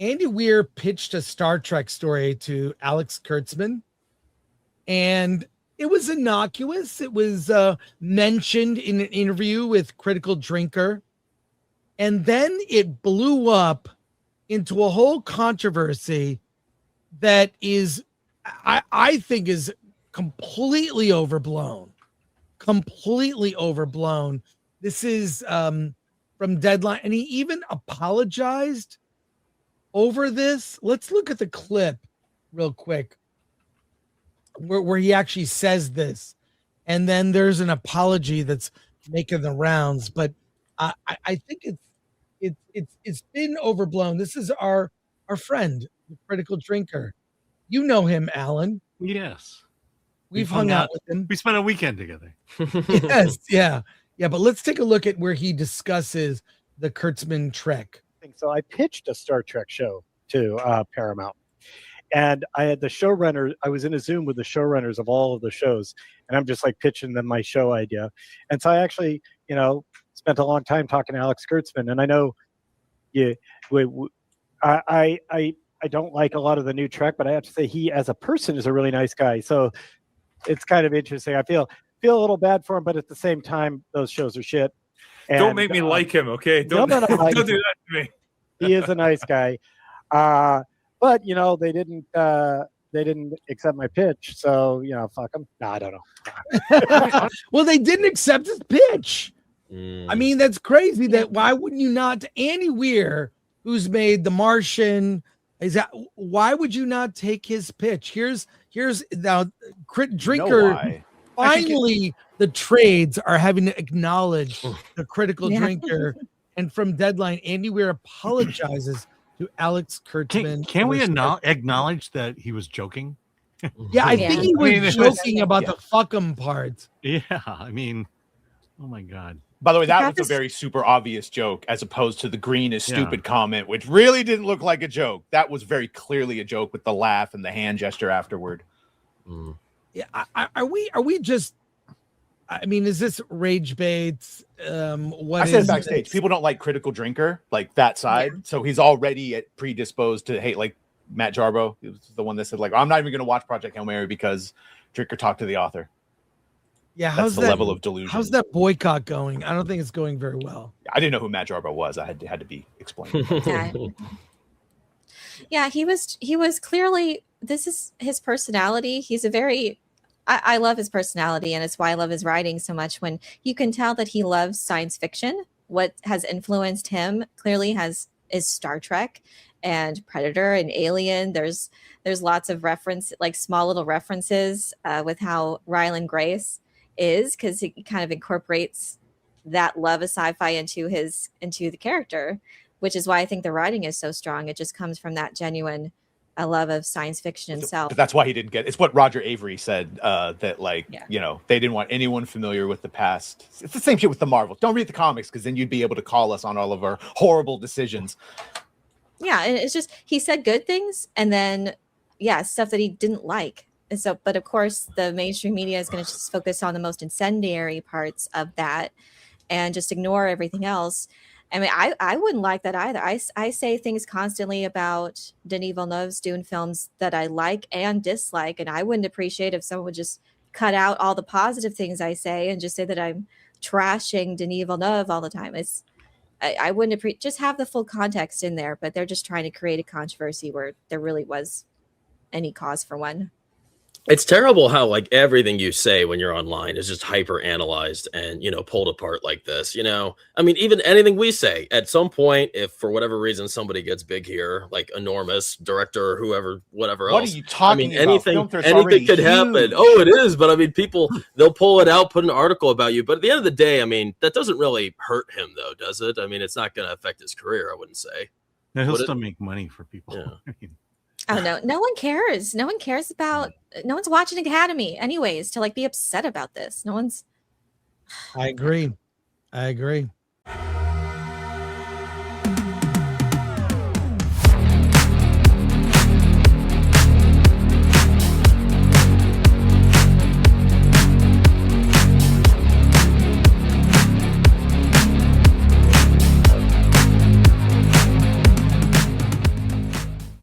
Andy Weir pitched a Star Trek story to Alex Kurtzman, and it was innocuous. It was mentioned in an interview with Critical Drinker, and then it blew up into a whole controversy that is, I think, is completely overblown. This is from Deadline, and he even apologized over this. Let's look at the clip real quick where he actually says this, and then there's an apology that's making the rounds. But I think it's been overblown. This is our friend, the Critical Drinker. You know him, Alan. Yes. We've hung out with him. We spent a weekend together. Yes, yeah. But let's take a look at where he discusses the Kurtzman Trek. So I pitched a Star Trek show to Paramount, and I had the showrunner. I was in a Zoom with the showrunners of all of the shows, and I'm just like pitching them my show idea. And so I actually, spent a long time talking to Alex Kurtzman, and I know, I don't like a lot of the new Trek, but I have to say he, as a person, is a really nice guy. So it's kind of interesting. I feel a little bad for him, but at the same time, those shows are shit. And, don't make me like him, okay? Don't do that to me. He is a nice guy, but they didn't accept my pitch, so fuck them. No, I don't know. Well, they didn't accept his pitch. I mean, that's crazy. That why wouldn't you not? Andy Weir, who's made The Martian, why would you not take his pitch? Here's now, Drinker. Finally, the trades are having to acknowledge the Critical Drinker, and from Deadline, Andy Weir apologizes to Alex Kurtzman. Can we acknowledge that he was joking? Yeah, I think he was joking about the fuck 'em part. Yeah, I mean, oh my God. By the way, that was a very super obvious joke, as opposed to the green is stupid comment, which really didn't look like a joke. That was very clearly a joke with the laugh and the hand gesture afterward. Yeah, are we just? I mean, is this rage bait? I said backstage, people don't like Critical Drinker, like that side. So he's already predisposed to hate, like Matt Jarbo. He was the one that said, like, I'm not even going to watch Project Hail Mary because Drinker talked to the author. Yeah, how's the level of delusion? How's that boycott going? I don't think it's going very well. I didn't know who Matt Jarbo was. I had to be explained. Yeah, he was clearly, this is his personality. He's a very, I love his personality, and it's why I love his writing so much. When you can tell that he loves science fiction, what has influenced him clearly is Star Trek and Predator and Alien. There's lots of small little references with how Ryland Grace is, because he kind of incorporates that love of sci-fi into the character, which is why I think the writing is so strong. It just comes from that genuine love of science fiction himself. But that's why he didn't get. It's what Roger Avery said, that they didn't want anyone familiar with the past. It's the same shit with the Marvels. Don't read the comics, because then you'd be able to call us on all of our horrible decisions. Yeah, and it's just, he said good things, and then stuff that he didn't like. And so, but of course, the mainstream media is going to just focus on the most incendiary parts of that, and just ignore everything else. I mean, I wouldn't like that either. I say things constantly about Denis Villeneuve's Dune films that I like and dislike, and I wouldn't appreciate if someone would just cut out all the positive things I say and just say that I'm trashing Denis Villeneuve all the time. I wouldn't just have the full context in there, but they're just trying to create a controversy where there really was any cause for one. It's terrible how like everything you say when you're online is just hyper analyzed and, pulled apart like this, I mean, even anything we say at some point, if for whatever reason somebody gets big here, like enormous director or whoever, whatever else. What are you talking about? Anything could happen. Oh, it is. But I mean, people, they'll pull it out, put an article about you. But at the end of the day, I mean, that doesn't really hurt him though, does it? I mean, it's not going to affect his career, I wouldn't say. No, he'll still make money for people. Yeah. Oh no one cares. No one cares about, no one's watching Academy anyways to be upset about this. No one's. I agree.